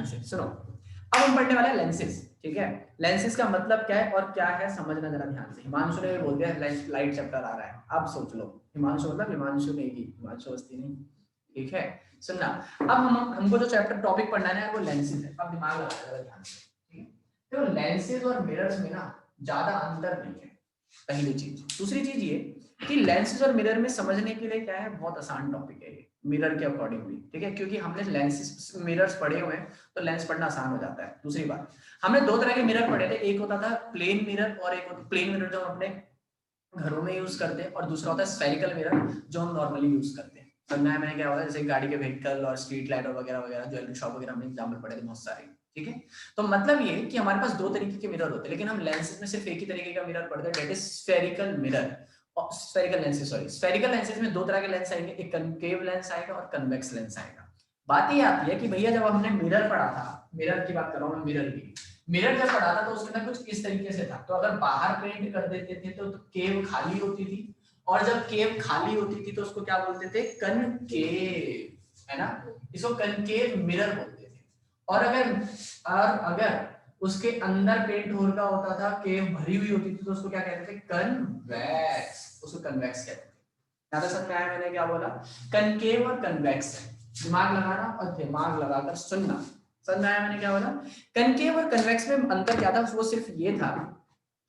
से सुनो, अब हम पढ़ने वाले हैं लेंसेज। ठीक है, लेंसेज का मतलब क्या है और क्या है समझना जरा ध्यान से। हिमांशु ने बोल दिया लाइट चैप्टर आ रहा है, अब सोच लो। हिमांशु मतलब हिमांशु नेगी, हिमांशु अवस्थी नहीं। ठीक है, सुनना, अब हमको जो चैप्टर टॉपिक पढ़ना है वो लेंसेज है। अब दिमाग लगाना जरा ध्यान से। ठीक है, तो लेंसेज और मिरर्स में ना ज्यादा अंतर नहीं है, पहली चीज। दूसरी चीज ये कि लेंसेज और मिरर में समझने के लिए क्या है, बहुत आसान टॉपिक है ये मिरर के अकॉर्डिंगली। ठीक है, क्योंकि हमने लेंसेज मिरर्स पढ़े हुए हैं तो लेंस पढ़ना आसान हो जाता है। दूसरी बात, हमने दो तरह के मिरर पढ़े थे, एक होता था प्लेन मिरर और एक होता प्लेन मिरर जो हम अपने घरों में यूज करते हैं, और दूसरा होता है स्फेरिकल मिरर जो हम नॉर्मली यूज करते हैं। समझना है मैंने क्या होता है, जैसे गाड़ी के व्हीकल और स्ट्रीट लाइट और वगैरह वगैरह, ज्वेलरी शॉप वगैरह हमने एग्जाम्पल पढ़े थे बहुत सारे। ठीक है, तो मतलब ये कि हमारे पास दो तरीके के मिरर होते हैं, लेकिन हम लेंसेज में सिर्फ एक ही तरीके का मिरर पढ़ते हैं, that is spherical mirror. Spherical lenses, sorry, spherical lenses में दो तरह के लेंस आएंगे, एक कनकेव लेंस आएगा और कन्वेक्स लेंस आएगा। बात ये आती है कि भैया जब हमने मिरर पढ़ा था, मिरर की बात कर रहा हूं मैं, मिरर की, मिरर जब पढ़ा था तो उसके अंदर कुछ इस तरीके से था। तो अगर बाहर पेंट कर देते थे तो केव खाली होती थी, और जब केव खाली होती थी तो उसको क्या बोलते थे, कनकेव, है ना, इसको कनकेव मिरर बोलते थे। और अगर उसके अंदर पेंट हो रहा होता था, केव भरी हुई होती थी, तो उसको क्या कहते थे, कन्वेक्स, उसको कन्वेक्स कहते थे। यहाँ तक समझ में आया मैंने क्या बोला, कनकेव और कन्वेक्स है। दिमाग लगाना और दिमाग लगाकर सुनना। समझ में आया मैंने क्या बोला। कनकेव और कन्वेक्स में अंतर क्या था, वो सिर्फ ये था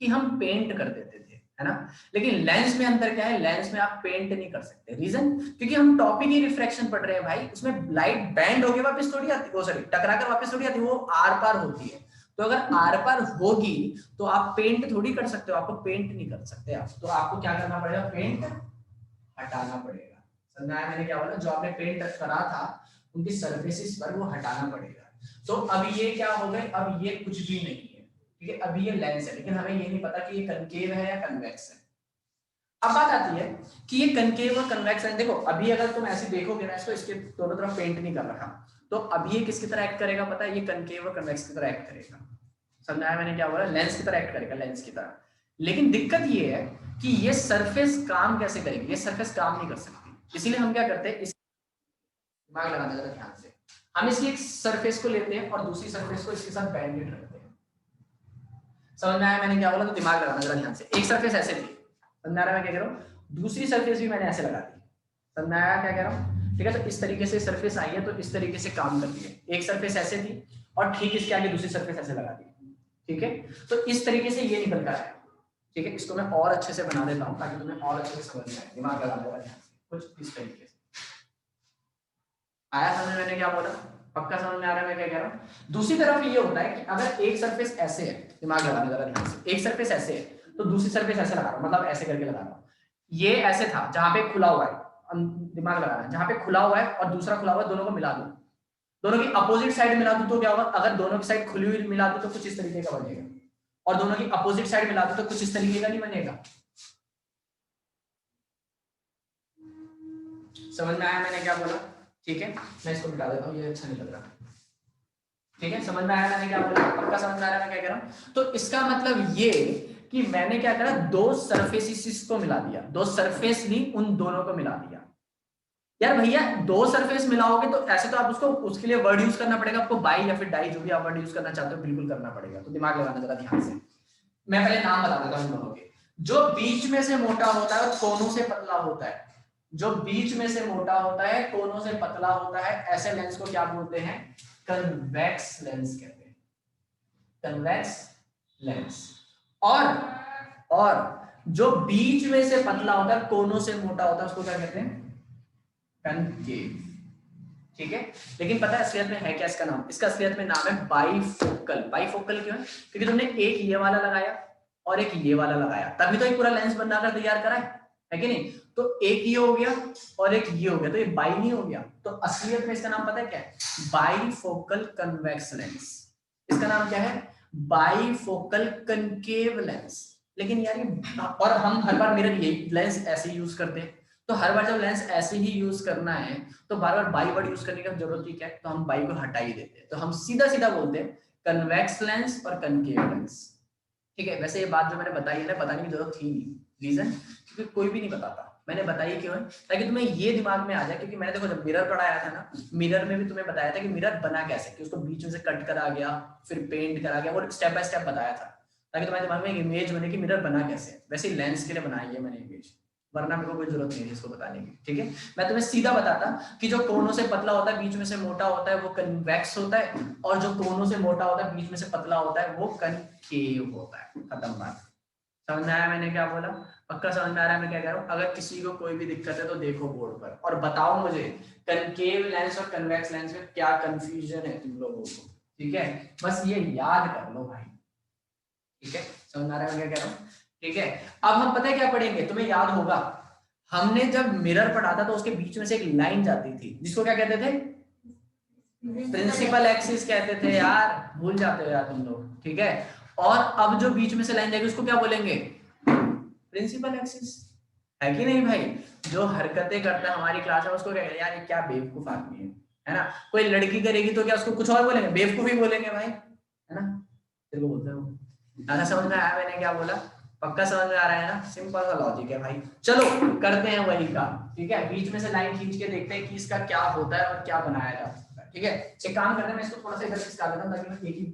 कि हम पेंट कर देते थे, है ना, लेकिन लेंस में अंतर क्या है, लेंस में आप पेंट नहीं कर सकते। रीजन, क्योंकि हम टॉपिक ही रिफ्रैक्शन पढ़ रहे हैं भाई, उसमें लाइट बैंड होके वापस थोड़ी आती, वो सॉरी टकराकर वापस थोड़ी आती, वो आर पार होती है। तो अगर आर पार होगी तो आप पेंट थोड़ी कर सकते हो, आपको पेंट नहीं कर सकते आप, तो आपको क्या करना पड़ेगा, पेंट हटाना पड़ेगा। समझा मैंने क्या बोला, जो आपने पेंट करा था उनकी सरफेसेस पर वो हटाना पड़ेगा। तो अब ये क्या हो गए, अब ये कुछ भी नहीं है। ठीक है, अभी ये लेंस है, लेकिन हमें ये नहीं पता कि ये कनकेव है या कन्वेक्स है। अब बात आती है कि ये कनकेव और कन्वेक्स है। देखो अभी अगर तुम ऐसे देखोगे ना इसको, इसके दोनों तरफ पेंट नहीं कर रखा, तो अभी ये किसकी तरह एक्ट करेगा पता है, ये कनकेव और कन्वेक्स की तरह एक्ट करेगा। समझाया मैंने क्या बोला, लेंस की तरह एक्ट करेगा, लेंस की तरह। लेकिन दिक्कत ये है कि ये सरफेस काम कैसे करेगी, ये सरफेस काम नहीं कर सकती। इसीलिए हम क्या करते हैं, दिमाग लगाना जरा ध्यान से, हम इसकी एक सरफेस को लेते हैं और दूसरी सरफेस को इसके साथ बैंडेड रखते हैं। समझ में आया मैंने क्या बोला, तो दिमाग लगाना जरा ध्यान से। एक सरफेस ऐसे थी, समझ में आ रहा है मैं क्या कह रहा हूँ, दूसरी सरफेस भी मैंने ऐसे लगा दी। समझ में आया क्या कह रहा हूँ। ठीक है, तो इस तरीके से सरफेस आई है, तो इस तरीके से काम करती है। एक सरफेस ऐसे थी और ठीक इसके आगे दूसरी सरफेस ऐसे लगा दी। ठीक है, तो इस तरीके से ये निकल कर आया। ठीक है, इसको मैं और अच्छे से बना देता हूँ ताकि तुम्हें और अच्छे से समझ में आए। दिमाग लगा देगा ध्यान से, कुछ इस तरीके से आया समझ में मैंने क्या बोला, पक्का समझ में आ रहा है मैं क्या कह रहा हूँ। दूसरी तरफ ये होता है कि अगर एक सरफेस ऐसे है, दिमाग लगाने जरा ध्यान से, एक सरफेस ऐसे है तो दूसरी सरफेस ऐसे लगा रहा हूँ, मतलब ऐसे करके लगा रहा हूँ। ये ऐसे था जहां पे खुला हुआ है, दिमाग लगाना, जहां पे खुला हुआ है और दूसरा खुला हुआ है, दोनों को मिला दो, दोनों की अपोजिट साइड मिला दो तो क्या होगा, अगर दोनों की साइड खुली हुई मिला दो तो कुछ इस तरीके का बनेगा, और दोनों की अपोजिट साइड मिला दो तो कुछ इस तरीके का नहीं बनेगा। समझ में आया मैंने क्या बोला। ठीक है, मैं इसको मिटा देता हूँ, ये अच्छा नहीं लग रहा। ठीक है, समझ में आया मैंने क्या बोला, पक्का समझ में आ रहा है मैं क्या कह रहा हूँ। तो इसका मतलब ये कि मैंने क्या करा, दो सरफेसिस को मिला दिया, दो सरफेस नहीं, उन दोनों को मिला दिया। यार भैया दो सरफेस मिलाओगे तो ऐसे तो आप उसको, उसके लिए वर्ड यूज करना पड़ेगा आपको, बाई या फिर डाई, जो भी आप वर्ड यूज करना चाहते हो बिल्कुल करना पड़ेगा। तो दिमाग लगाना जरा ध्यान से। मैं पहले नाम बता देता हूं दोनों के। जो बीच में से मोटा होता है और कोनों से पतला होता है, जो बीच में से मोटा होता है कोनों से पतला होता है, ऐसे लेंस को क्या बोलते हैं, कन्वेक्स लेंस कहते हैं, कन्वेक्स लेंस। और जो बीच में से पतला होता है कोनों से मोटा होता है उसको क्या कहते हैं, कनकेव। ठीक है, लेकिन पता है असलियत में है क्या इसका नाम, इसका असलियत में नाम है बाइफोकल। बाइफोकल क्यों है, क्योंकि तुमने एक ये वाला लगाया और एक ये वाला लगाया, तभी तो एक पूरा लेंस बनाकर तैयार करा है कि नहीं। तो एक ये हो गया और एक ये हो गया, तो ये बाई नहीं हो गया। तो असलियत में इसका नाम पता है क्या है, बाइफोकल कन्वेक्स लेंस। इसका नाम क्या है, बाइफोकल कनकेव लेंस। लेकिन यार ये, और हम हर बार मिरर यही लेंस ऐसे यूज करते हैं, तो हर बार जब लेंस ऐसे ही यूज करना है तो बार बार बाई वर्ड यूज करने की जरूरत ही क्या है, तो हम बाई को हटा ही देते हैं, तो हम सीधा सीधा बोलते हैं कन्वेक्स लेंस और कनकेव लेंस। ठीक है, वैसे ये बात जो मैंने बताई है ना, बताने की जरूरत थी नहीं। रीजन, क्योंकि कोई भी नहीं बताता, मैंने बताई क्यों है, ताकि तुम्हें ये दिमाग में आ जाए, क्योंकि मैंने देखो जब मिरर पढ़ाया था ना, मिरर में भी तुम्हें बताया था कि मिरर बना कैसे, कि उसको बीच में से कट करा गया, फिर पेंट करा गया, वो स्टेप बाय स्टेप बताया था, ताकि तुम्हारे दिमाग में एक इमेज बने कि मिरर बना कैसे। वैसे लेंस के लिए बनाई है मैंने इमेज, वरना मेरे को कोई जरूरत नहीं है इसको बताने की, ठीक है। मैं तुम्हें सीधा बताता कि जो कोनों से पतला होता है बीच में से मोटा होता है वो कन्वेक्स होता है, और जो कोनों से मोटा होता है बीच में से पतला होता है वो कनकेव होता है। खत्म बात। समझ में आया मैंने क्या बोला? पक्का समझ में आ रहा है मैं क्या कह रहा हूँ? अगर किसी को कोई भी दिक्कत है तो देखो बोर्ड पर और बताओ मुझे कनकेव लेंस और कन्वेक्स लेंस में क्या कंफ्यूजन है तुम लोगों को, ठीक है। बस ये याद कर लो भाई, ठीक है। समझ में आ रहा है मैं क्या कह रहा हूँ? ठीक है। अब हम पता है क्या पढ़ेंगे, तुम्हें याद होगा हमने जब मिरर पढ़ा था तो उसके बीच में से एक लाइन जाती थी जिसको क्या कहते थे? प्रिंसिपल एक्सिस कहते थे यार, भूल जाते हो यार तुम लोग, ठीक है। और अब जो बीच में से लाइन जाएगी उसको क्या बोलेंगे? प्रिंसिपल एक्सिस, है कि नहीं भाई? जो हरकतें करता है हमारी क्लास में उसको क्या कहते हैं? यार ये क्या बेवकूफ आदमी है ना। कोई लड़की करेगी तो क्या उसको कुछ और बोलेंगे? बेवकूफ ही बोलेंगे भाई, है ना। तेरे को बोलते हो ना। समझ में आया मैंने क्या बोला? पक्का समझ में आ रहा है ना? सिंपल सा लॉजिक है भाई। चलो करते हैं वही काम, ठीक है। बीच में से लाइन खींच के देखते हैं कि इसका क्या होता है और क्या बनाया जा सकता है, ठीक है। एक काम करते हैं, मैं इसको थोड़ा सा इधर खिसका देता हूं ताकि मैं एक ही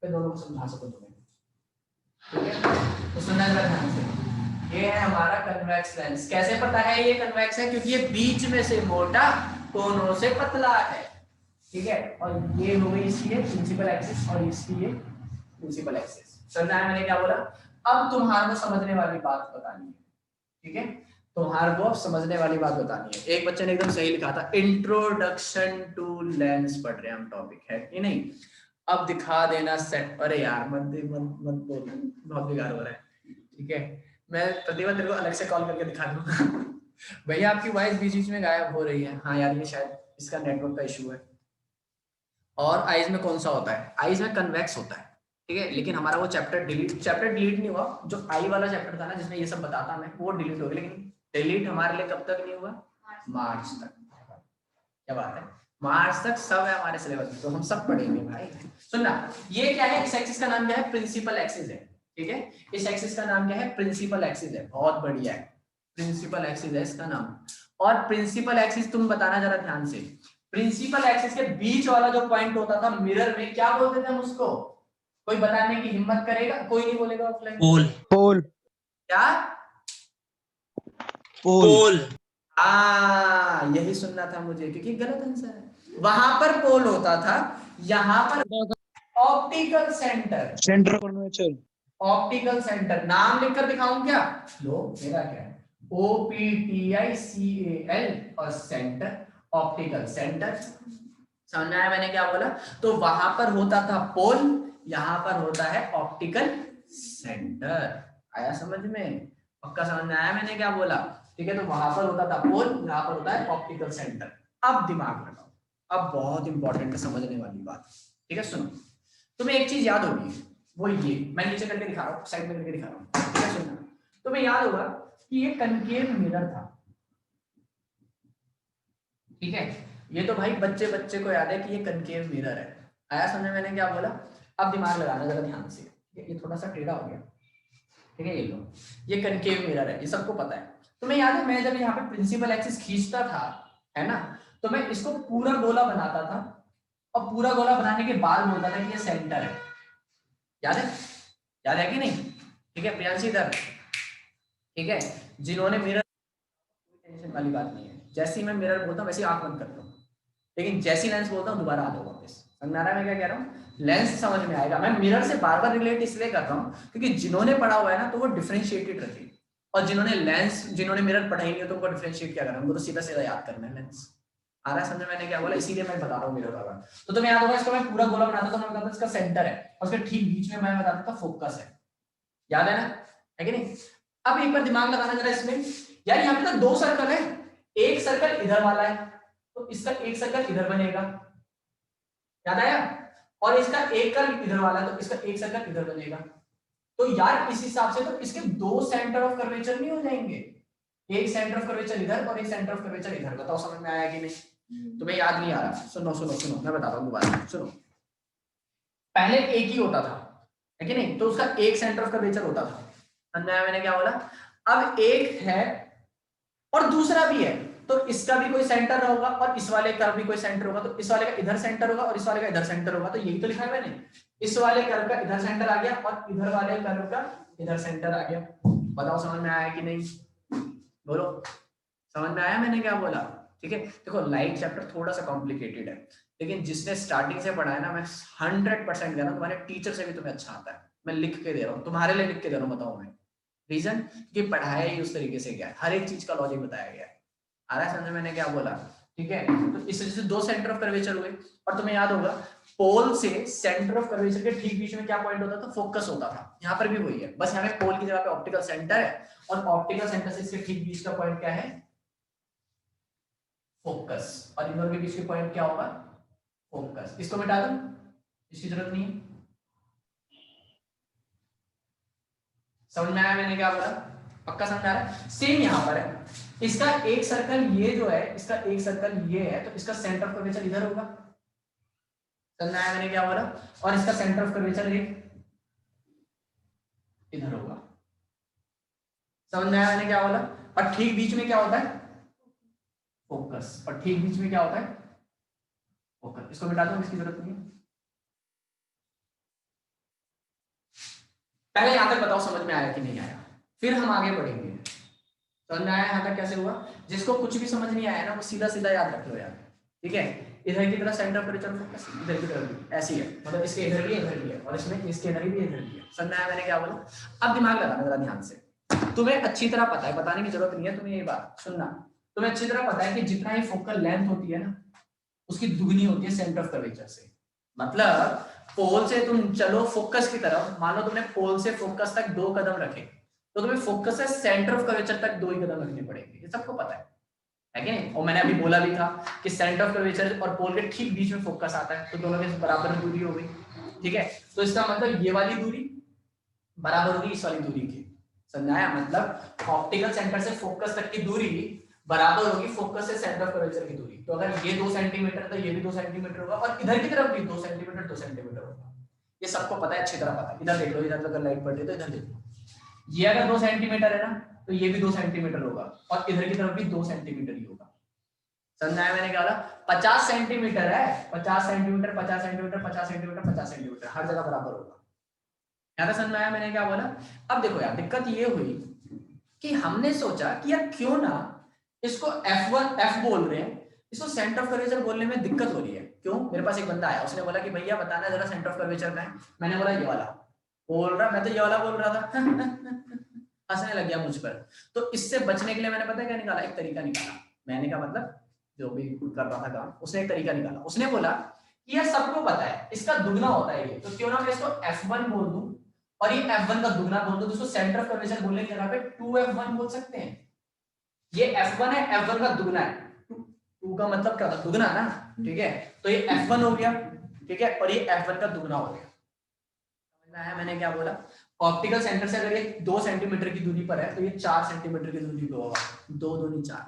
पे दोनों को समझा सकूं तुम्हें, ठीक है। तो सुनना जरा ध्यान से, ये है हमारा कन्वेक्स लेंस। कैसे पता है ये कन्वेक्स है? क्योंकि ये बीच में से मोटा कोनों से पतला है, ठीक है। और ये हो गई इसकी प्रिंसिपल एक्सिस और इसकी ये प्रिंसिपल एक्सिस। समझा है मैंने क्या बोला? अब तुम्हारे को समझने वाली बात बतानी है, ठीक है। तुम्हारे को अब समझने वाली बात बतानी है। एक बच्चे ने एकदम सही लिखा था, इंट्रोडक्शन टू लेंस पढ़ रहे हैं हम, टॉपिक है कि नहीं। अब दिखा देना सेट। अरे यार मत मत मत बोल, बहुत बेकार हो रहा है, ठीक है। मैं प्रतिभा तेरे को अलग से कॉल करके दिखा दूंगा। भैया आपकी वॉइस बीच बीच में गायब हो रही है। हाँ यार ये शायद इसका नेटवर्क का इशू है। और आइज में कौन सा होता है? आइज में कन्वेक्स होता है, ठीक है। लेकिन हमारा वो चैप्टर डिलीट नहीं हुआ। जो आई वाला चैप्टर था ना जिसमें ये सब बताता मैं, वो डिलीट हो गया। लेकिन डिलीट हमारे लिए कब तक नहीं हुआ? मार्च तक। क्या बात है, मार्च तक सब है हमारे सिलेबस में, तो हम सब पढ़ेंगे भाई। सुनना, ये क्या है? इस एक्सिस का नाम क्या है? प्रिंसिपल एक्सिस है, ठीक है। इस एक्सिस का नाम क्या है? प्रिंसिपल एक्सिस है। बहुत बढ़िया है, प्रिंसिपल एक्सिस है इसका नाम। और प्रिंसिपल एक्सिस तुम बताना जरा ध्यान से, प्रिंसिपल एक्सिस के बीच वाला जो पॉइंट होता था मिरर में, क्या बोलते थे हम उसको? कोई बताने की हिम्मत करेगा? कोई नहीं बोलेगा ऑफलाइन। पोल। पोल। क्या? पोल। हाँ यही सुनना था मुझे, क्योंकि गलत आंसर है। वहां पर पोल होता था, यहाँ पर optical centre. Centre curvature. Optical centre नाम लिखकर दिखाऊं क्या? लो मेरा क्या है, OPTICAL और सेंटर, ऑप्टिकल सेंटर। समझ में आया मैंने क्या बोला? तो वहां पर होता था पोल, यहां पर होता है ऑप्टिकल सेंटर। आया समझ में? पक्का समझ में आया मैंने क्या बोला? ठीक है। तो वहां पर होता था पोल, यहां पर होता है ऑप्टिकल सेंटर। अब दिमाग लगाओ, अब बहुत इंपॉर्टेंट है समझने वाली बात, ठीक है। सुनो, तुम्हें एक चीज याद होगी, वो ये मैं नीचे करके दिखा रहा हूँ, साइड में करके दिखा रहा हूँ, ठीक है। सुनना, तुम्हें याद होगा कि ये कनकेव मिरर था, ठीक है। ये तो भाई बच्चे बच्चे को याद है कि ये कनकेव मिरर है। आया समझ में मैंने क्या बोला? अब दिमाग लगाना जरा ध्यान से, ये थोड़ा सा टेढ़ा हो गया, ठीक है। ये लो, ये कनकेव मिरर है, ये सबको पता है। तुम्हें याद है मैं जब यहाँ पे प्रिंसिपल एक्सिस खींचता था, है ना, तो मैं इसको पूरा गोला बनाता था, और पूरा गोला बनाने के बाद बोलता था कि ये सेंटर है। याद है? याद है कि नहीं? ठीक है प्रियांशी इधर, ठीक है। जिन्होंने मिरर, टेंशन वाली बात नहीं है, जैसे ही मैं मिरर बोलता हूँ वैसे आंख बंद करता हूँ, लेकिन जैसी लेंस बोलता हूँ दोबारा आ जाओ वापस। समझ में आ रहा है मैं क्या कह रहा हूँ? लेंस समझ में आएगा। मैं मिरर से बार बार रिलेट इसलिए कर रहा हूँ क्योंकि जिन्होंने पढ़ा हुआ है ना तो वो डिफरेंशिएटेड रखे, और जिन्होंने लेंस, जिन्होंने मिरर पढ़ा ही नहीं तो उनको डिफरेंशिएट क्या करना है? उनको तो सीधा सीधा याद करना है लेंस। आ रहा है समझ में मैंने क्या बोला? इसीलिए मैं बता रहा हूँ मिरर वाला। तो तुम्हें याद होगा इसको मैं पूरा गोला बनाता था, मैं बताता इसका सेंटर है, और उसके ठीक बीच में मैं बताता था फोकस है। याद है ना? है कि नहीं? अब एक बार दिमाग लगाना जरा इसमें, यार यहाँ पे तो दो सर्कल है, एक सर्कल इधर वाला है तो इसका एक सर्कल इधर बनेगा, याद आया? और इसका एक कर्व इधर वाला है तो इसका एक सर्कल इधर बनेगा। तो यार इस हिसाब से तो इसके दो सेंटर ऑफ कर्वेचर नहीं हो जाएंगे? एक सेंटर ऑफ कर्वेचर इधर और एक सेंटर ऑफ कर्वेचर इधर। बताओ समझ में आया कि नहीं? तुम्हें याद नहीं आ रहा? सुनो सुनो सुनो, मैं बताता हूँ दोबारा, सुनो। पहले एक ही होता था, है कि नहीं? तो उसका एक सेंटर ऑफ कर्वेचर होता था। समझ में आया मैंने क्या बोला? अब एक है और दूसरा भी है, तो इसका भी कोई सेंटर होगा और इस वाले का भी कोई सेंटर होगा, तो इस वाले का इधर सेंटर होगा और इस वाले का इधर सेंटर होगा। तो यही तो लिखा है मैंने, इस वाले कर्व का इधर सेंटर आ गया और इधर वाले कर्व का इधर सेंटर आ गया। बताओ समझ में आया कि नहीं, बोलो समझ में आया मैंने क्या बोला? ठीक है, देखो लाइट चैप्टर थोड़ा सा कॉम्प्लिकेटेड है, लेकिन जिसने स्टार्टिंग से पढ़ा है ना, मैं 100% कह रहा हूं तुम्हारे टीचर से भी तुम्हें अच्छा आता है। मैं लिख के दे रहा हूँ, तुम्हारे लिए लिख के दे रहा हूँ, बताओ मैं रीजन कि पढ़ाया ही उस तरीके से गया है, हर एक चीज का लॉजिक बताया गया है। आ रहा है समझ में मैंने क्या बोला? ठीक है, तो इस वजह से दो सेंटर ऑफ कर्वेचर हुए, और तुम्हें याद होगा पोल से सेंटर ऑफ कर्वेचर के ठीक बीच में क्या पॉइंट होता था? फोकस होता था। यहाँ पर भी वही है, बस यहाँ पे पोल की जगह पे ऑप्टिकल सेंटर है, और ऑप्टिकल सेंटर से इसके ठीक बीच का पॉइंट क्या है? फोकस। और इन दोनों के बीच का पॉइंट क्या होगा? फोकस। इसको मिटा दूं, इसकी जरूरत नहीं है। समझ में आया मैंने क्या बोला? पक्का समझ आ रहा है? सेम यहाँ पर है, इसका एक सर्कल ये जो है, इसका एक सर्कल ये है, तो इसका सेंटर ऑफ कर्वेचर इधर होगा। समझ में आया मैंने क्या बोला? और इसका सेंटर ऑफ कर्वेचर इधर होगा। समझ में आया मैंने क्या बोला? और ठीक बीच में क्या होता है? फोकस। और ठीक बीच में क्या होता है? फोकस। इसको मिटा दूं, इसकी जरूरत नहीं है। पहले यहां तक बताओ समझ में आया कि नहीं आया, फिर हम आगे बढ़ेंगे। समझ में आया यहां तक कैसे हुआ? जिसको कुछ भी समझ नहीं आया ना, वो सीधा सीधा याद रख लो यार। ठीक है, इधर की तरफ सेंटर ऑफ कर्वेचर फोकस, इधर की तरफ भी ऐसी है, मतलब इसके इधर भी है और इसमें इसके इधर भी इधर भी है। समझ में आया मैंने क्या बोला? अब दिमाग लगाना जरा ध्यान से, तुम्हें अच्छी तरह पता है, बताने की जरूरत नहीं है तुम्हें, ये बात सुनना, तुम्हें अच्छी तरह पता है कि जितना ही फोकल लेंथ होती है ना, उसकी दुगनी होती है सेंटर ऑफ कर्वेचर से। मतलब पोल से तुम चलो फोकस की तरफ, मान लो तुमने पोल से फोकस तक 2 कदम रखे, तो तुम्हें फोकस से सेंटर ऑफ कर्वेचर तक 2 ही कदम रखने पड़ेंगे, ये सबको पता है कि नहीं? और मैंने अभी बोला भी था कि सेंटर ऑफ कर्वेचर और पोल के ठीक बीच में फोकस आता है, तो दोनों के बराबर दूरी हो गई। ठीक है, तो इसका मतलब ये वाली दूरी बराबर होगी इस वाली दूरी की। समझाया? मतलब ऑप्टिकल सेंटर से फोकस तक की दूरी बराबर होगी फोकस से सेंटर ऑफ कर्वेचर की दूरी। तो अगर ये 2 सेंटीमीटर तो ये भी 2 सेंटीमीटर होगा, और इधर की तरफ भी 2 सेंटीमीटर 2 सेंटीमीटर होगा। ये सबको पता है, अच्छी तरह पता है। इधर देख लो, इधर अगर लाइट पड़ रही है तो इधर देख लो, ये अगर 2 सेंटीमीटर है ना, तो ये भी 2 सेंटीमीटर होगा, और इधर की तरफ भी 2 सेंटीमीटर ही होगा। समझाया मैंने क्या बोला? 50 सेंटीमीटर है, 50 सेंटीमीटर 50 सेंटीमीटर 50 सेंटीमीटर 50 सेंटीमीटर, हर जगह बराबर होगा। यहाँ तक समझ में आया मैंने क्या बोला? अब देखो यार, दिक्कत ये हुई कि हमने सोचा कि यार क्यों ना इसको F1 F बोल रहे हैं, इसको सेंटर ऑफ कर्वेचर बोलने में दिक्कत हो रही है। क्यों? मेरे पास एक बंदा आया, उसने बोला कि भैया बताना जरा सेंटर ऑफ कर्वेचर में। मैंने बोला ये वाला। बोल रहा, मैं तो ये वाला बोल रहा था। हंसने लग गया मुझ पर। तो इससे बचने के लिए मैंने पता क्या निकाला? एक तरीका निकाला। मैंने क्या मतलब, जो भी कर रहा था काम, उसने एक तरीका निकाला। उसने बोला कि यह सबको पता है इसका दुगना होता है ये, तो क्यों ना मैं इसको F1 बोल दूं और ये F1 का दुगना बोल दो, तो इसको सेंटर ऑफ कर्वेचर बोलने की जगह पे 2F1 बोल सकते हैं। ये F1 है, F1 का दुगना है। 2 का मतलब क्या होता है? दुगना ना। ठीक है, तो ये F1 हो गया, ठीक है, और ये F1 का दुगना हो गया। समझ में आया मैंने क्या बोला? ऑप्टिकल सेंटर से अगर ये 2 सेंटीमीटर की दूरी पर है, तो ये 4 सेंटीमीटर की दूरी पे होगा। 2 दूनी 4।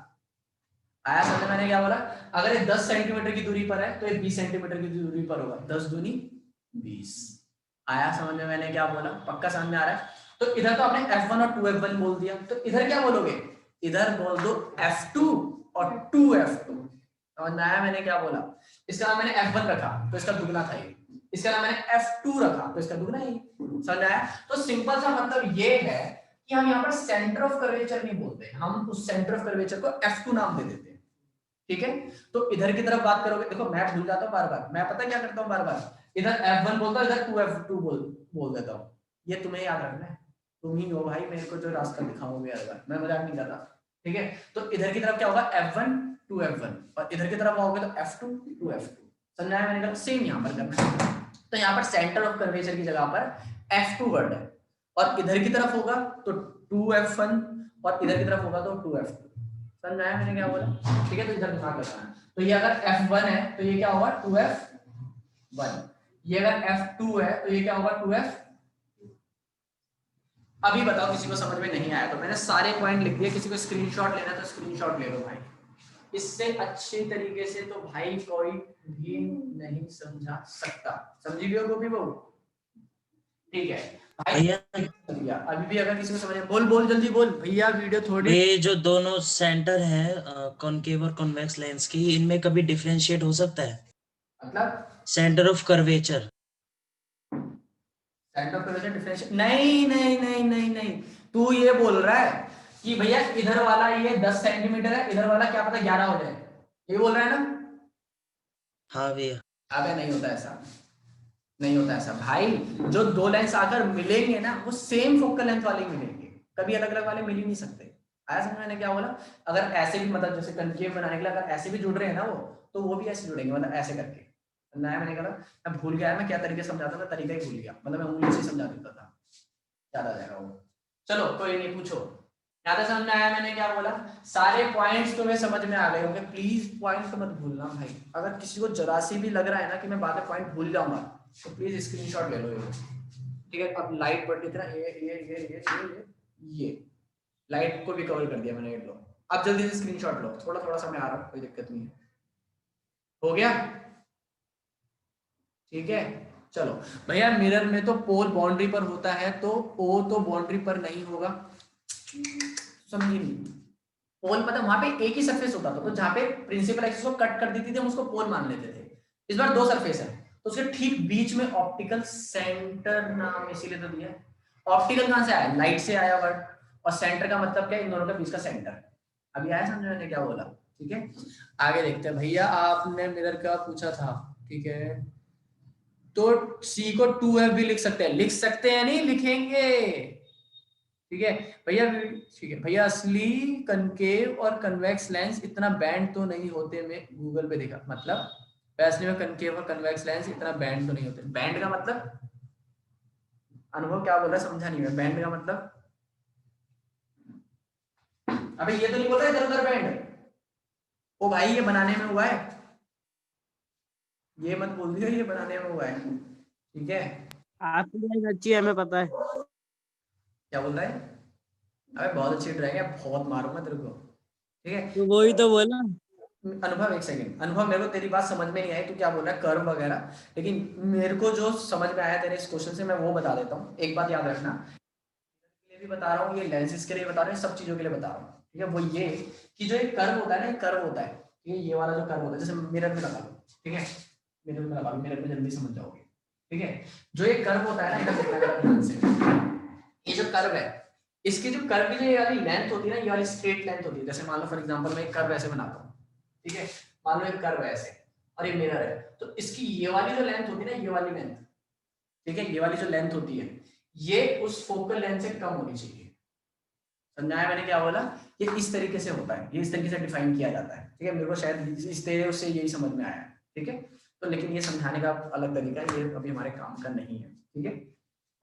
आया समझ में मैंने क्या बोला? अगर ये 10 सेंटीमीटर की दूरी पर है, तो ये 20 सेंटीमीटर की दूरी पर होगा। 10 दूनी 20। आया समझ में मैंने क्या बोला? पक्का समझ में आ रहा है? तो इधर तो आपने F1 और 2F1 बोल दिया, तो इधर क्या बोलोगे? इधर बोल दो F2 और 2F2। समझ में आया मैंने क्या बोला? इसका नाम मैंने F1 रखा तो इसका दुगना था ये, इसका नाम मैंने F2 रखा तो इसका दुगना ही। समझ आया? तो सिंपल सा मतलब ये है कि हम यहाँ पर सेंटर ऑफ कर्वेचर नहीं बोलते, हम उस सेंटर ऑफ कर्वेचर को F2 नाम दे देते हैं। ठीक है, तो इधर की तरफ बात करोगे, देखो मैं भूल जाता हूँ बार बार, मैं पता क्या करता हूँ बार बार, इधर F1 बोलता हूँ, इधर 2F2 बोल देता हूँ। ये तुम्हें याद रखना है, तुम ही हो भाई मेरे को जो रास्ता दिखाओगे हर बार, मैं मजाक नहीं कर रहा। ठीक है, तो इधर की तरफ क्या होगा? F1 2F1, और इधर की तरफ आओगे तो F2 2F2। समझा है मैंने कहा? सेम यहाँ पर करना है। तो यहाँ पर सेंटर ऑफ कर्वेचर की जगह पर F2 वर्ड है, और इधर की तरफ होगा तो 2F1, और इधर की तरफ होगा तो 2F2। समझ आया मैंने क्या बोला? ठीक है, तो इधर दिमाग लगाना। तो ये अगर F1 है तो ये क्या होगा? 2F1। ये अगर F2 है तो ये क्या होगा? 2F। अभी बताओ किसी को समझ में नहीं आया तो? मैंने सारे पॉइंट लिख दिए, किसी को स्क्रीनशॉट लेना तो स्क्रीनशॉट ले लो भाई। इससे अच्छी तरीके से तो भाई कोई भी नहीं समझा सकता। समझी भी हो गोपी बहू? ठीक है, भैया भैया अभी भी अगर किसी को समझ बोल बोल जल्दी बोल भैया, वीडियो थोड़ी। ये जो दोनों सेंटर है कॉनकेव और कॉन्वेक्स लेंस की, इनमें कभी डिफरेंशिएट हो सकता है? मतलब centre of curvature. Centre of curvature differential, नहीं नहीं नहीं नहीं नहीं, तू ये बोल रहा है कि भैया इधर वाला ये 10 सेंटीमीटर है, इधर वाला क्या पता 11 हो जाए, ये बोल रहा है ना? हाँ भैया। अबे नहीं होता ऐसा, नहीं होता ऐसा भाई। जो दो लेंस आकर मिलेंगे ना वो सेम फोकल लेंथ वाले मिलेंगे, कभी अलग अलग वाले मिल ही नहीं सकते। आया समझ मैंने क्या बोला? अगर ऐसे भी मतलब जैसे कनकेव बनाने के लिए अगर ऐसे भी जुड़ रहे हैं ना वो, तो वो भी ऐसे जुड़ेंगे, मतलब ऐसे करके। नया मैंने कहा मैं भूल गया, मैं क्या तरीके से समझाता था, तरीका ही भूल गया, मतलब मैं उंगली से समझा देता था, याद आ जाएगा वो। चलो कोई नहीं, पूछो। ज्यादा समझ में आया मैंने क्या बोला? सारे पॉइंट्स तुम्हें समझ में आ गए होंगे, प्लीज पॉइंट तो मत भूलना भाई। अगर किसी को जरा सी भी लग रहा है ना कि मैं बाद में पॉइंट भूल जाऊंगा, तो प्लीज स्क्रीनशॉट ले लो ये, ठीक है? अब लाइट बढ़ इतना ये लाइट को भी कवर कर दिया मैंने, ये लो। अब जल्दी से स्क्रीनशॉट लो, थोड़ा थोड़ा समय आ रहा है, कोई दिक्कत नहीं है। हो गया? ठीक है, चलो। भैया मिरर में तो पोल बाउंड्री पर होता है, तो ओ तो बाउंड्री पर नहीं होगा, समझी नहीं? पोल मतलब वहां पे एक ही सरफेस होता था, तो जहां पे प्रिंसिपल एक्सिस को कट कर देती थी हम उसको पोल मान लेते थे। इस बार दो सरफेस है, तो उसके ठीक बीच में ऑप्टिकल सेंटर नाम इसीलिए तो दिया है। ऑप्टिकल कहां से आया? लाइट से आया वर्ड, और सेंटर का मतलब क्या है? इन दोनों के बीच का सेंटर। अभी आया समझ मैंने क्या बोला? ठीक है, आगे देखते हैं। भैया आपने मिरर का पूछा था, ठीक है, तो सी को 2f भी लिख सकते हैं, लिख सकते हैं नहीं लिखेंगे, ठीक है भैया। ठीक है भैया, असली कनकेव और कन्वेक्स लेंस इतना बैंड तो नहीं होते, मैं गूगल पे देखा, मतलब असली में कनकेव और कन्वेक्स लेंस इतना बैंड तो नहीं होते। बैंड का मतलब अनुभव क्या बोल रहा है समझा नहीं मैं, बैंड का मतलब? अबे ये तो नहीं बोल रहा इधर उधर बैंड, ओ भाई ये बनाने में हुआ है, ये मत बोल दिया ये बनाने में हुआ है, ठीक है? आपकी ड्राइंग अच्छी है, हमें पता है। क्या बोल रहा है? अबे बहुत अच्छी ड्राइंग है, बहुत मारूंगा तेरे को, ठीक है? तो वही तो बोला। अनुभव एक सेकंड, अनुभव मेरे को तेरी बात समझ में नहीं आई, तू क्या बोल रहा है कर्व वगैरह, लेकिन मेरे को जो समझ में आया तेरे इस क्वेश्चन से मैं वो बता देता हूँ। एक बात याद रखना, के लिए भी बता रहा हूँ, ये लेंसेज के लिए बता रहा हूँ, सब चीजों के लिए बता रहा हूँ, ठीक है? वो ये कि जो एक कर्व होता है ना, एक कर्व होता है, ठीक है? ये वाला जो कर्व होता है, जैसे मिरर में लगा लो, ठीक है? मिरर में लगा लो, मिरर में जल्दी समझ जाओगे, ठीक है? जो एक कर्व होता है ना, इधर देखना जरा ध्यान से, ये जो कर्व है, इसकी जो कर्व की जो ये वाली लेंथ होती है ना, ये वाली स्ट्रेट लेंथ होती है। जैसे मान लो फॉर एग्जांपल मैं एक कर्व ऐसे बनाता हूँ, ठीक है? मान लो एक कर्व है ऐसे, और ये मिरर है, तो इसकी ये वाली जो लेंथ होती है ना, ये वाली लेंथ, ठीक है, ये वाली जो लेंथ होती है, ये उस फोकल लेंथ से कम होनी चाहिए। समझाया मैंने क्या बोला? ये इस तरीके से होता है, ये इस तरीके से डिफाइन किया जाता है, ठीक है? मेरे को शायद इस तरह से यही समझ में आया, ठीक है? तो लेकिन ये समझाने का अलग तरीका है, ये अभी हमारे काम का नहीं है, ठीक है?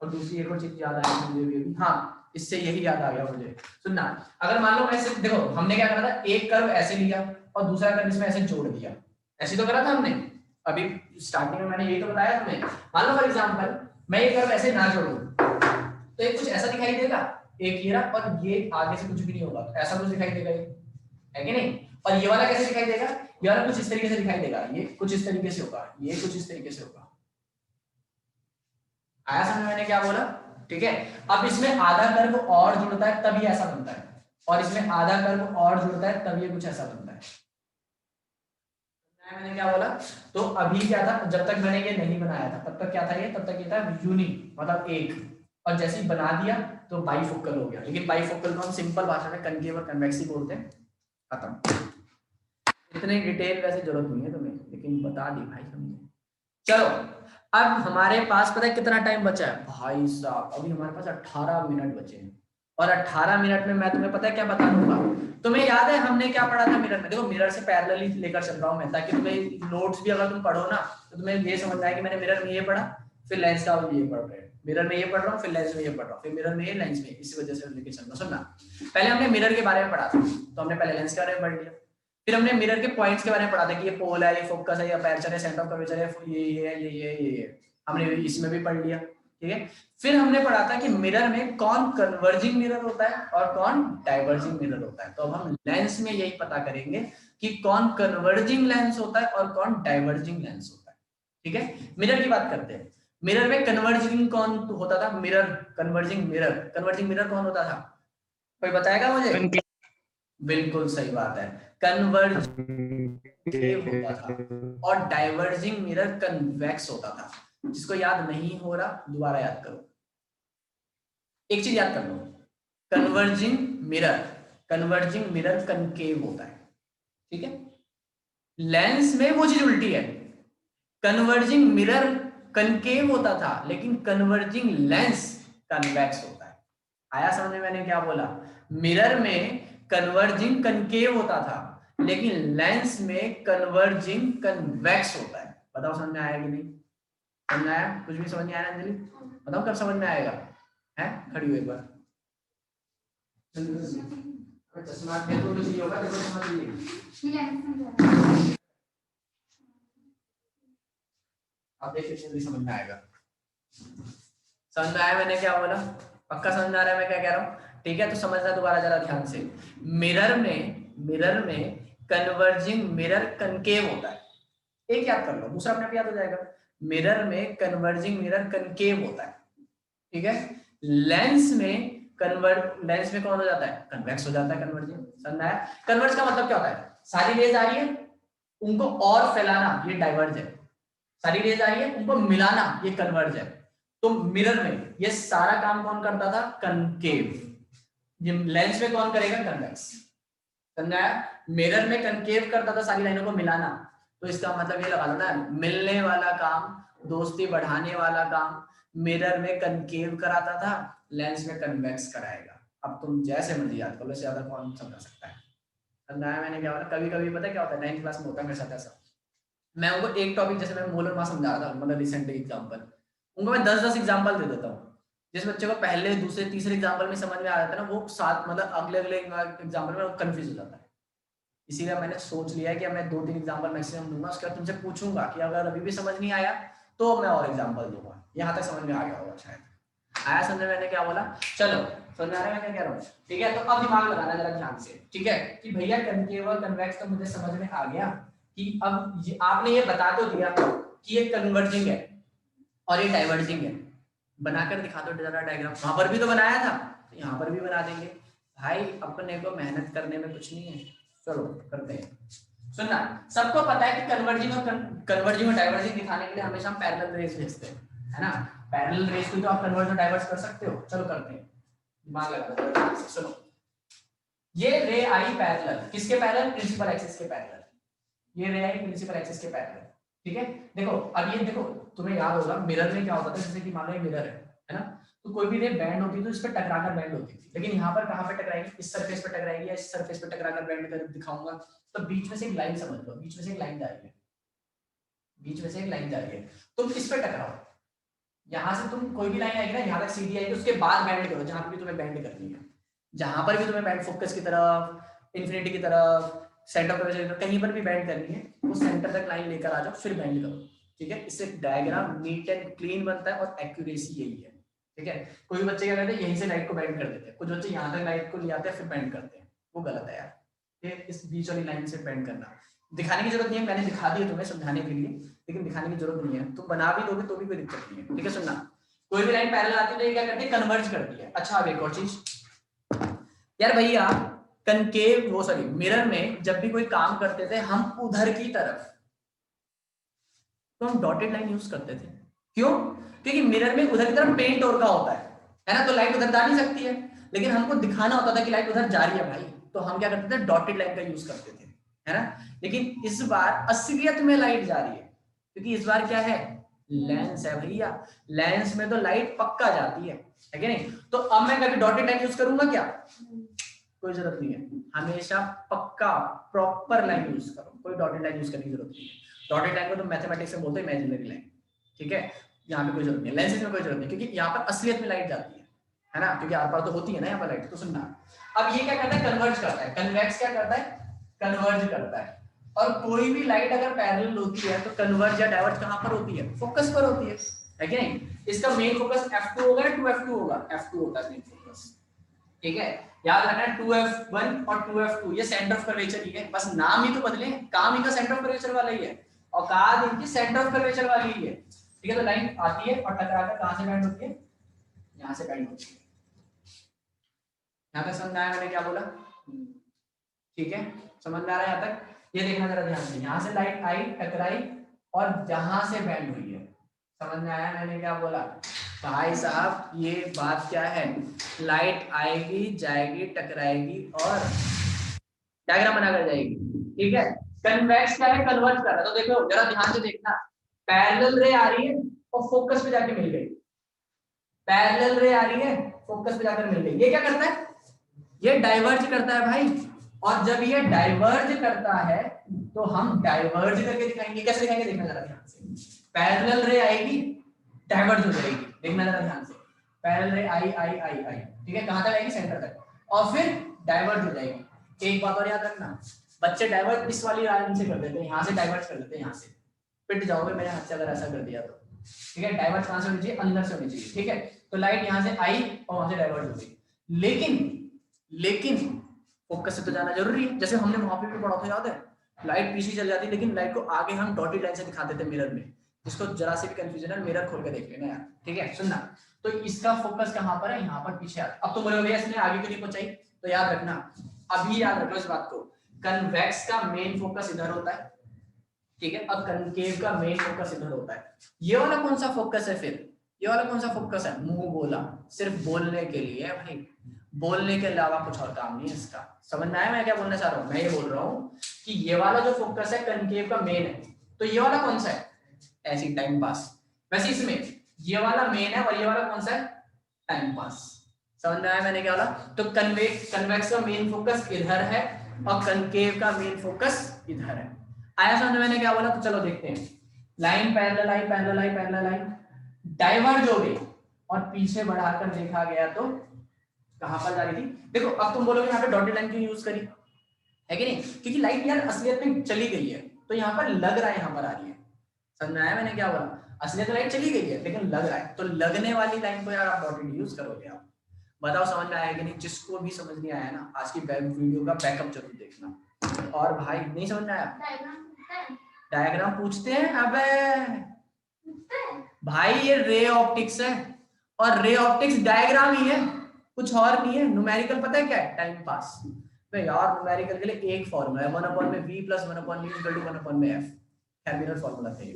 और दूसरी एक और चीज याद आई मुझे भी अभी, हाँ, इससे यही याद आ गया मुझे, सुनना। अगर मान लो ऐसे देखो, हमने क्या करा था, एक कर्व ऐसे लिया और दूसरा कर्व इसमें ऐसे जोड़ दिया, ऐसे तो करा था हमने अभी स्टार्टिंग में, मैंने यही तो बताया तुम्हें। मान लो फॉर एग्जांपल मैं ये कर्व ऐसे ना जोड़ूं, तो ये कुछ ऐसा दिखाई देगा, एक ये रहा, और ये आगे से कुछ भी नहीं होगा, तो ऐसा कुछ दिखाई देगा, ये है कि नहीं? और ये वाला कैसे दिखाई देगा? ये वाला कुछ इस तरीके से दिखाई देगा, ये कुछ इस तरीके से होगा, ये कुछ इस तरीके से होगा। आया समझ मैंने क्या बोला? ठीक है? अब इसमें आधा कर्व और जुड़ता है तब ये ऐसा बनता है, और इसमें आधा कर्व और जुड़ता है तब ये कुछ ऐसा बनता है। मैंने क्या बोला? तो अभी क्या था, जब तक मैंने ये नहीं बनाया था तब तक क्या था ये, तब तक ये था यूनि, मतलब एक, और जैसे ही बना दिया तो बाइफोकल हो गया। लेकिन बाइफोकल को हम सिंपल भाषा में कनकेव और कन्वेक्स ही बोलते हैं, खत्म। इतने डिटेल वैसे जरूरत नहीं है तुम्हें, लेकिन बता दी भाई, समझे? चलो, अब हमारे पास पता है कितना टाइम बचा है भाई साहब? अभी हमारे पास 18 मिनट बचे हैं, और 18 मिनट में मैं तुम्हें पता है क्या बता दूंगा? तुम्हें याद है हमने क्या पढ़ा था मिरर में? देखो मिरर से पैरेलली लेकर चल रहा हूं मैं, ताकि तुम्हें नोट्स भी अगर तुम पढ़ो ना, तो तुम्हें ये समझ आए कि मैंने मिरर में ये पढ़ा, फिर लेंस का ये पढ़ रहे हैं, मिरर में ये पढ़ रहा हूँ, फिर लेंस में ये पढ़ रहा हूँ, फिर मिरर में ये, लेंस में, इसी वजह से लेके चल रहा हूं। सुनना, पहले हमने मिरर के बारे में पढ़ा था, तो हमने पहले लेंस के बारे में पढ़ लिया, फिर हमने मिरर के पॉइंट्स के बारे में पढ़ा था कि ये पोल है, ये फोकस है, ये अपर्चर है, सेंटर ऑफ कर्वेचर है, ये है, ये हमने इसमें भी पढ़ लिया, ठीक है? फिर हमने पढ़ा था कि मिरर में कौन कन्वर्जिंग मिरर होता है और कौन डाइवर्जिंग मिरर होता है। तो अब हम लेंस में यही पता करेंगे कि कौन कन्वर्जिंग लेंस होता है और कौन डाइवर्जिंग लेंस होता है, ठीक है? मिरर की बात करते हैं। मिरर में कन्वर्जिंग कौन होता था? मिरर, कन्वर्जिंग मिरर कौन होता था? कोई बताएगा मुझे? बिल्कुल सही बात है, कन्वर्ज होता था। और डाइवर्जिंग मिरर कन्वेक्स होता था। जिसको याद नहीं हो रहा दोबारा याद करो, एक चीज याद कर लो, कन्वर्जिंग मिरर कनकेव होता है, ठीक है। लेंस में वो चीज उल्टी है, कन्वर्जिंग मिरर कनकेव होता था लेकिन कन्वर्जिंग लेंस कन्वेक्स होता है। आया समझ में मैंने क्या बोला? मिरर में कन्वर्जिंग कनकेव होता था लेकिन लेंस में कन्वर्जिंग कन्वेक्स होता है। बताओ समझ में आया कि नहीं? समझ में आया? कुछ भी समझ में आया अंजलि? बताओ कब समझ में आएगा? है खड़ी हुई एक बार चश्मा देखो, कुछ होगा देखो, समझ लीजिए। आप देखिए समझ में आएगा। समझ में आया मैंने क्या बोला? पक्का समझ में आ रहा है मैं क्या कह रहा हूँ? ठीक है, तो समझना दोबारा जरा ध्यान से। मिरर में कन्वर्जिंग मिरर कनकेव होता है, एक याद कर लो, दूसरा अपने आप याद हो जाएगा। मिरर में कन्वर्जिंग मिरर कनकेव होता है, ठीक है। लेंस में कौन हो जाता है? कन्वेक्स हो जाता है, कन्वर्जिंग। समझ में आया? कन्वर्ज का मतलब क्या होता है? सारी रेज आ रही है, उनको और फैलाना, ये डाइवर्ज है। सारी रेज आ रही है, उनको मिलाना, ये कन्वर्ज है। तो मिरर में ये सारा काम कौन करता था? कनकेव। ये लेंस में कौन करेगा? कन्वेक्स। समझा? मिरर में कनकेव करता था सारी लाइनों को मिलाना, तो इसका मतलब ये लगा लो ना, मिलने वाला काम, दोस्ती बढ़ाने वाला काम मिरर में कनकेव कराता था, लेंस में कन्वेक्स कराएगा। अब तुम जैसे मर्जी याद कर लो, ज्यादा कौन समझा सकता है? समझाया मैंने क्या बोला? कभी कभी पता है क्या होता है, 9th क्लास में होता है मेरे साथ ऐसा, मैं उनको एक टॉपिक, जैसे मैं मोलर मास समझा रहा था, मतलब रिसेंट एग्जांपल, उनको मैं 10-10 एग्जांपल दे देता हूँ। जिस बच्चे को पहले दूसरे तीसरे एग्जांपल में समझ में आ जाता है ना, वो साथ मतलब अगले एग्जांपल में कंफ्यूज हो जाता है। इसीलिए मैंने सोच लिया है कि मैं 2-3 एग्जांपल मैक्सिमम दूंगा, उसके बाद तुमसे पूछूंगा कि अगर अभी भी समझ नहीं आया तो मैं और एग्जांपल दूंगा। यहाँ तक समझ में आ गया होगा शायद। आया समझ में मैंने क्या बोला? चलो समझ आ रहा है मैं क्या कह रहा हूँ? ठीक है, तो अब दिमाग लगाना जरा ध्यान से, ठीक है, कि भैया कनकेव और कन्वेक्स तो मुझे समझ में आ गया कि अब आपने ये बता तो दिया कि ये कन्वर्जिंग है और ये डाइवर्जिंग है। बनाकर दिखा दो जरा डायग्राम। वहां पर भी तो बनाया था, तो यहाँ पर भी बना देंगे। भाई अपने को मेहनत करने में कुछ नहीं है, चलो करते हैं। सुनना, सबको पता है कि कन्वर्जिंग और डाइवर्जिंग दिखाने के लिए हमेशा हम पैरेलल रेस भेजते हैं, है ना। पैरेलल रेस को तो आप कन्वर्ज और डाइवर्ज कर सकते हो। चलो करते हैं, दिमाग लगा दो। सुनो, ये रे आई पैरेलल, किसके पैरेलल? प्रिंसिपल एक्सिस के पैरेलल। ये रे आई प्रिंसिपल एक्सिस के पैरेलल, ठीक है। देखो अब ये देखो, तुम्हें याद होगा मिरर में क्या होता था, जैसे कि मान लो ये मिरर है ना, तो कोई भी रे बैंड होती थी तो इस पर टकराकर बैंड होती थी, लेकिन यहाँ पर कहाँ पे टकराएगी? इस सरफेस पे टकराएगी या इस सरफेस पे टकराकर बैंड कर दिखाऊंगा, तो बीच में से एक लाइन समझ लो, बीच में से एक लाइन जा रही है, बीच में से एक लाइन जा रही है, तुम इस पे टकराओ, यहाँ से तुम कोई भी लाइन आएगी ना, यहाँ तक सीधी आएगी, उसके बाद बैंड करो जहां भी तुम्हें बैंड करनी है, जहां पर भी तुम्हें बैंड, फोकस की तरफ, इन्फिनिटी की तरफ, सेंटर पर कहीं पर भी बैंड करनी है, वो सेंटर तक लाइन लेकर आ जाओ, फिर बैंड करो, ठीक है। इससे डायग्राम नीट एंड क्लीन बनता है और एक्यूरेसी यही है, ठीक है। कोई बच्चे क्या करते हैं, यहीं से लाइट को बैंड कर देते हैं, कुछ बच्चे यहाँ तक लाइट को ले आते हैं फिर बैंड करते हैं, वो गलत है यार। ठीक, इस बीच वाली लाइन से बैंड करना दिखाने की जरूरत नहीं है, मैंने दिखा दिया तुम्हें समझाने के लिए, लेकिन दिखाने की जरूरत नहीं है, तुम बना भी दोगे तो भी कोई दिक्कत नहीं है, ठीक है। सुनना, कोई भी लाइन पैरेलल आती है तो ये क्या करती है? कन्वर्ज करती है। अच्छा अब एक और चीज यार भैया, कनकेव वो सॉरी मिरर में जब भी कोई काम करते थे हम उधर की तरफ, तो हम डॉटेड लाइन यूज करते थे। क्यों? क्योंकि मिरर में उधर की तरफ पेंट और का होता है ना, तो लाइट उधर जा नहीं सकती है, लेकिन हमको दिखाना होता था कि लाइट उधर जा रही है भाई, तो हम क्या करते थे? डॉटेड लाइन का यूज करते थे, है ना। लेकिन इस बार असलियत में लाइट जा रही है, क्योंकि इस बार क्या है? लेंस है भैया, लेंस में तो लाइट पक्का जाती है कि नहीं। तो अब मैं कभी डॉटेड लाइन यूज करूंगा क्या? कोई जरूरत नहीं है, हमेशा पक्का प्रॉपर लाइन यूज करो, कोई डॉटेड लाइन यूज करने की जरूरत नहीं है। डॉटेड लाइन को तो मैथमेटिक्स में बोलते हैं इमेजिनरी लाइन, ठीक है। यहाँ पे कोई जरूरत नहीं, लेंसेज में कोई जरूरत नहीं, क्योंकि यहाँ पर असलियत में लाइट जाती है ना, क्योंकि आर पार तो होती है ना यहाँ पर लाइट। तो सुनना, अब ये क्या करता है? कन्वर्ज करता है। कन्वेक्स क्या करता है? कन्वर्ज करता है। और कोई भी लाइट अगर पैरेलल होती है तो कन्वर्ज या डाइवर्ज कहाँ पर होती है? फोकस पर होती है कि नहीं। इसका मेन फोकस F2 होगा या 2F2 होगा? F2 होता है मेन फोकस, ठीक है। याद रखना 2F1 और 2F2 ये सेंटर ऑफ कर्वेचर ही है, बस नाम ही तो बदले, काम ही का सेंटर ऑफ कर्वेचर वाला ही है, और औकात इनकी सेंटर ऑफ कर्वेचर वाली ही है, ठीक है, तो लाइन आती है और टकराकर कहां से बैंड होती है, यहाँ से बैंड होती है। यहाँ तक समझ में आया मैंने क्या बोला? ठीक है, समझ में आ रहा है यहाँ तक? ये देखना जरा ध्यान से, यहाँ से लाइट आई, टकराई और जहां से बैंड हुई है, समझ में आया मैंने क्या बोला? भाई साहब ये बात क्या है, लाइट आएगी, जाएगी, टकराएगी और डायग्राम बनाकर जाएगी। ठीक है, कन्वेक्स क्या है, कन्वर्ज कर रहा है। तो देखो जरा ध्यान से देखना, पैरेलल रे आ रही है और फोकस पे जाके मिल गई, पैरेलल रे आ रही है, फोकस पे जाकर मिल गई। ये क्या करता है, ये डाइवर्ज करता है भाई, और जब ये डाइवर्ज करता है तो हम डाइवर्ज करके दिखाएंगे। कैसे दिखाएंगे, देखना जरा ध्यान से। पैरेलल रे आएगी, डाइवर्ज हो जाएगी, देखना जरा ध्यान से। पैरेलल रे आई आई आई आई, ठीक है, कहां तक आएगी, सेंटर तक, और फिर डाइवर्ज हो जाएगी। एक बात और याद रखना, बच्चे डाइवर्ट इस वाली लाइन से कर देते हैं, यहाँ से डाइवर्ट कर देते हैं, यहाँ से पिट जाओगे मेरे हाथ से अगर ऐसा कर दिया तो। ठीक है, डाइवर्ट कहां से होनी चाहिए, अंदर से होनी चाहिए। ठीक है, तो लाइट यहाँ से आई और वहां से डाइवर्ट हो गई, लेकिन फोकस से तो जाना जरूरी है। जैसे हमने वहां पे भी पढ़ा था, याद है, लाइट पीछे चल जाती, लेकिन लाइट को आगे हम डॉटेड लाइन से दिखाते थे मिरर में। इसको जरा से भी कंफ्यूजन है, मिरर खोल के देख लेना यार। ठीक है, सुनना, तो इसका फोकस कहां पर है, यहाँ पर पीछे आ। अब तो बोले भैया इसने आगे क्यों नहीं पहुंचाई, तो याद रखना, अभी याद रखो इस बात को, कन्वेक्स का मेन फोकस इधर होता है, ठीक है, अब कनकेव का मेन फोकस इधर होता है। ये वाला कौन सा फोकस है, फिर ये वाला कौन सा फोकस है, मुंह बोला, सिर्फ बोलने के लिए है भाई, बोलने के अलावा कुछ और काम नहीं है इसका। समझ में आया मैं क्या बोलना चाह रहा हूँ? मैं ये बोल रहा हूँ कि ये वाला जो फोकस है कनकेव का मेन है, तो ये वाला कौन सा है, ऐसी टाइम पास। वैसे इसमें ये वाला मेन है और ये वाला कौन सा है, टाइम पास। समझ में आया मैंने क्या बोला? तो कन्वेक्स का मेन फोकस इधर है और कनकेव का मेन फोकस इधर है। आया समझ में मैंने क्या बोला? तो चलो देखते हैं, लाइन पैरेलल आई, पैरेलल आई, पैरेलल आई, डाइवर्ज हो गई और पीछे बढ़ाकर देखा गया तो कहां पर जा रही थी। देखो अब तुम बोलोगे यहाँ पे डॉटेड लाइन क्यों यूज करी है कि नहीं, क्योंकि लाइट यार असलियत में चली गई है, तो यहाँ पर लग रहा है यहाँ पर आ रही है। समझ में आया मैंने क्या बोला? असलियत में लाइट चली गई है लेकिन लग रहा है, तो लगने वाली लाइन को यार आप डॉटेड यूज करोगे। आप बताओ समझ में आया कि नहीं? जिसको भी समझ नहीं आया ना, आज की वीडियो का बैकअप जरूर देखना। और भाई नहीं समझ में आया, डायग्राम पूछते हैं, अबे भाई ये रे ऑप्टिक्स है और रे ऑप्टिक्स डायग्राम ही है, कुछ और नहीं है। न्यूमेरिकल पता है क्या है? Time pass. तो यार न्यूमेरिकल के लिए एक फॉर्मूला है, 1/v + 1/v = 1/f, familiar formula थे।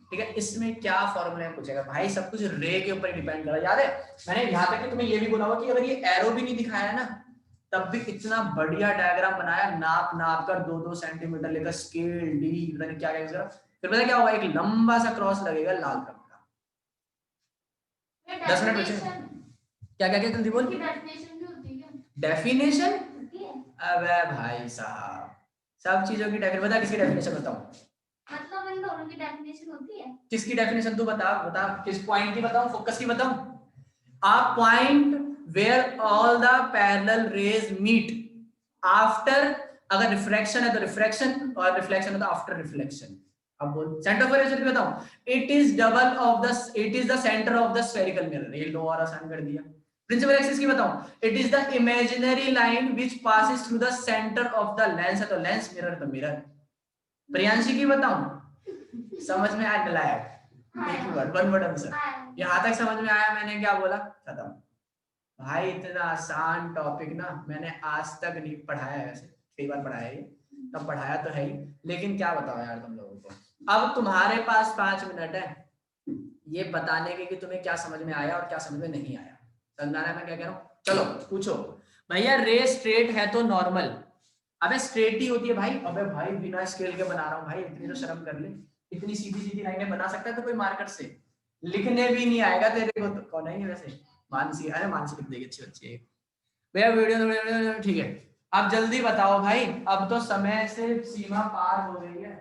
ठीक है, इसमें क्या फॉर्मूला है पूछेगा भाई, सब कुछ रे के ऊपर डिपेंड करा। याद है मैंने यहाँ तक कि तुम्हें ये भी बोला होगा कि अगर ये एरो भी नहीं दिखाया है ना, तब भी इतना बढ़िया डायग्राम बनाया, नाप कर 2-2 सेंटीमीटर लेकर स्केल डी पता नहीं क्या क्या, फिर पता क्या होगा, एक लंबा सा क्रॉस लगेगा लाल रंग का। 10 मिनट बचे, क्या क्या क्या जल्दी बोल। डेफिनेशन? अबे भाई साहब सब चीजों की डेफिनेशन बता, किसकी डेफिनेशन बताऊं? मतलब इन दोनों की डेफिनेशन होती है। किसकी डेफिनेशन तू बता, बता किस पॉइंट की बताऊं, फोकस की बताऊं? A point where all the parallel rays meet after, अगर रिफ्रैक्शन है तो रिफ्रैक्शन और रिफ्लेक्शन है तो आफ्टर रिफ्लेक्शन। अब बोल सेंटर ऑफ कर्वेचर की बताऊं, it is the centre of the spherical mirror. ये लो और आसान कर दिया। प्रिंसिपल एक्सिस की बताऊं, it is the imaginary line which passes through the centre of the lens, है तो लेंस, मिरर तो मिरर। प्रियांशी की बताऊं, समझ में आ गया? एक वर्ड, वन वर्ड आंसर। यहाँ तक समझ में आया मैंने क्या बोला? खत्म भाई। इतना आसान टॉपिक ना मैंने आज तक नहीं पढ़ाया है, वैसे कई बार पढ़ाया है, तब पढ़ाया तो है ही, लेकिन क्या बताओ यार तुम लोगों को। अब तुम्हारे पास 5 मिनट है ये बताने के कि तुम्हें क्या समझ में आया और क्या समझ में नहीं आया। समझ आ रहा है मैं क्या कह रहा हूँ? चलो पूछो भैया, रे स्ट्रेट है तो नॉर्मल, अबे स्ट्रेट ही होती है भाई। अबे भाई बिना स्केल के बना रहा हूँ भाई, इतनी तो शर्म कर ले। इतनी सीधी सीधी लाइनें बना सकता है तो कोई मार्कर से, लिखने भी नहीं आएगा तेरे को तो। कौन है वैसे? मानसी। अरे मानसी लिख देगी, अच्छी बच्ची है भैया। वीडियो ठीक है, अब जल्दी बताओ भाई, अब तो समय से सीमा पार हो गई है।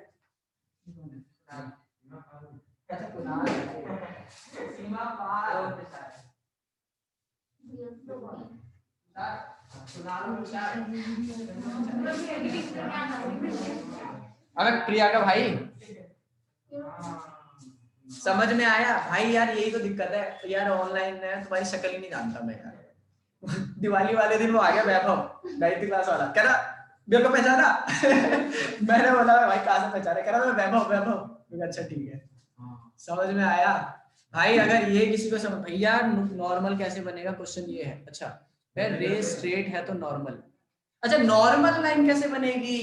सीमा पार अबे प्रिया का भाई समझ में आया भाई? यार यही तो दिक्कत है यार, ऑनलाइन है, तुम्हारी शक्ल ही नहीं जानता मैं यार। दिवाली वाले दिन वो आ गया वैभव 9th क्लास वाला, कह रहा मेरे को पहचाना मैंने बोला भाई कहाँ से पहचाना? कह रहा वैभव वैभव। अच्छा ठीक है, समझ में आया। भाई अगर ये किसी को समझ, भैया नॉर्मल कैसे बनेगा, क्वेश्चन ये है। अच्छा रे स्ट्रेट है तो नॉर्मल, अच्छा नॉर्मल लाइन कैसे बनेगी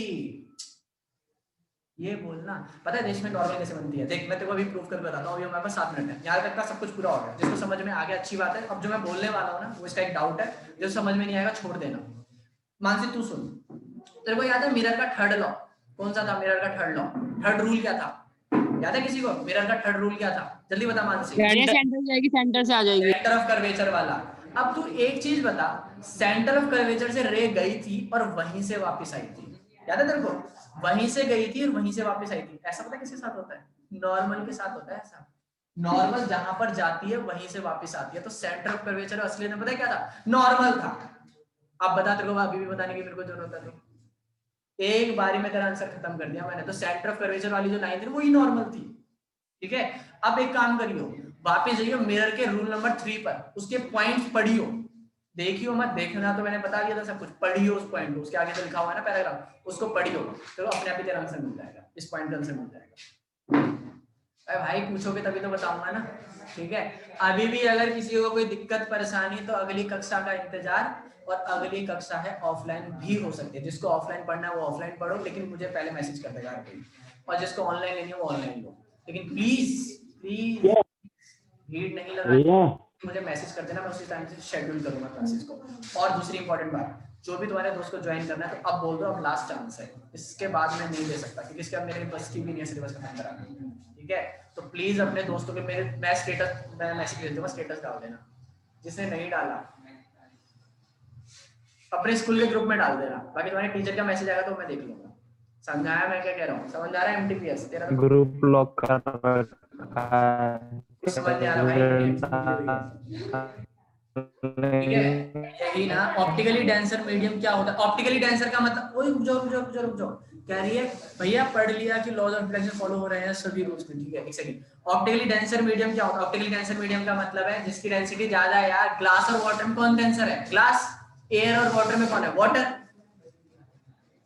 ये बोलना। पता है देश में नॉर्मल कैसे बनती है, देख मैं तेरे को अभी प्रूव कर बताता हूँ। अभी हमारे पास 7 मिनट है, यहाँ तक का सब कुछ पूरा हो गया। जिसको समझ में आ गया अच्छी बात है। अब जो मैं बोलने वाला हूँ ना वो इसका एक डाउट है, जो समझ में नहीं आएगा छोड़ देना। मानसी तू सुन, तेरे को याद है मिरर का थर्ड लॉ कौन सा था? मिरर का थर्ड लॉ, थर्ड रूल क्या था? याद है किसी को मिरर का थर्ड रूल क्या था? जल्दी बता मानसी। सेंटर जाएगी, सेंटर से आ जाएगी। सेंटर ऑफ कर्वेचर वाला। अब तू एक चीज बता, सेंटर ऑफ कर्वेचर से रे गई थी और वहीं से वापस आई थी, याद है तेरे को? वहीं से गई थी और वहीं से वापस आई थी। ऐसा पता किसके साथ होता है? नॉर्मल के साथ होता है ऐसा। नॉर्मल जहां पर जाती है वहीं से वापस आती है। तो सेंटर ऑफ कर्वेचर असली में पता है क्या था? नॉर्मल था। अब बता, तेरे को अभी भी बताने की मेरे को जरूरत है तो एक बारी में तेरा आंसर खत्म कर दिया मैंने। तो सेंटर ऑफ कर्वेचर वाली जो लाइन थी वही नॉर्मल थी, ठीक है। अब एक काम करियो, वापस जाइयो मिरर के रूल नंबर 3 पर, उसके पॉइंट पढ़ियो, देखियो मत, देखना तो मैंने बता दिया था सब कुछ, पढ़ियो उस पॉइंट को, उसके आगे जो लिखा हुआ है ना पैराग्राफ, उसको पढ़ियो तो अपने आप ही तेरा आंसर मिल जाएगा, इस पॉइंट का आंसर मिल जाएगा। अरे भाई पूछोगे तभी तो बताऊंगा ना, ठीक है। अभी भी अगर किसी को कोई दिक्कत परेशानी तो अगली कक्षा का इंतजार, और अगली कक्षा है ऑफलाइन भी हो सकती है। जिसको ऑफलाइन पढ़ना है वो ऑफलाइन पढ़ो, लेकिन मुझे पहले मैसेज कर देगा कोई, और जिसको ऑनलाइन लेनी है वो ऑनलाइन लो। लेकिन प्लीज प्लीज भीड़ नहीं लगानी, मुझे मैसेज कर देना, मैं उसी टाइम से शेड्यूल करूंगा क्लासेस को। और दूसरी इंपॉर्टेंट बात, जो भी तुम्हारे दोस्त को ज्वाइन करना है तो अब बोल दो, अब लास्ट चांस है, इसके बाद मैं नहीं दे सकता क्योंकि इसके बाद मेरे बस की भी नहीं है सिलेबस खत्म कराना, ठीक है। तो प्लीज अपने दोस्तों के, मेरे मैं स्टेटस, मैं मैसेज भेज दूंगा, स्टेटस डाल देना। जिसने नहीं डाला अपने स्कूल के ग्रुप में डाल देना, बाकी तुम्हारे टीचर का मैसेज आएगा तो मैं देख लूंगा। समझाया मैं क्या कह रहा हूँ? समझ आ रहा है? एमटीपीएस तेरा ग्रुप लॉक कर रखा है। समझ नहीं आ रहा भाई, ठीक है। यही ना ऑप्टिकली डेंसर मीडियम क्या होता है? ऑप्टिकली डेंसर का मतलब, ओए रुक जाओ रुक जाओ रुक जाओ रुक जाओ, कह रही है भैया पढ़ लिया कि लॉज ऑफ रिफ्लेक्शन फॉलो हो रहे हैं सभी रूल्स में, ठीक है। एक सेकंड, ऑप्टिकली डेंसर मीडियम क्या होता है? ऑप्टिकली डेंसर मीडियम का मतलब है जिसकी डेंसिटी ज्यादा है। यार ग्लास और वाटर में कौन डेंसर है? ग्लास। एयर और वाटर में कौन है? वाटर।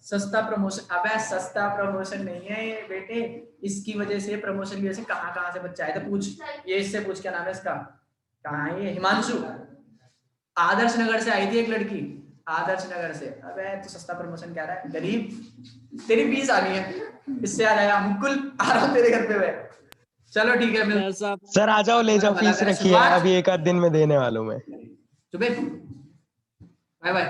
सस्ता प्रमोशन, अबे सस्ता प्रमोशन नहीं है ये बेटे, इसकी वजह से प्रमोशन की वजह से कहां से बच्चा आए तो पूछ, ये इससे पूछ, क्या नाम है इसका, कहाँ है ये? हिमांशु। आदर्श नगर से आई थी एक लड़की, आदर्श नगर से। अबे तो सस्ता प्रमोशन कह रहा है, गरीब। तेरी फीस आ रही है, इससे आ जाएगा। मुकुल आ रहा हूँ तेरे घर पे मैं। चलो ठीक है, मिल सर आ जाओ, ले जाओ, फीस रखी है, अभी 1 आध दिन में देने वाला हूं मैं। Bye bye.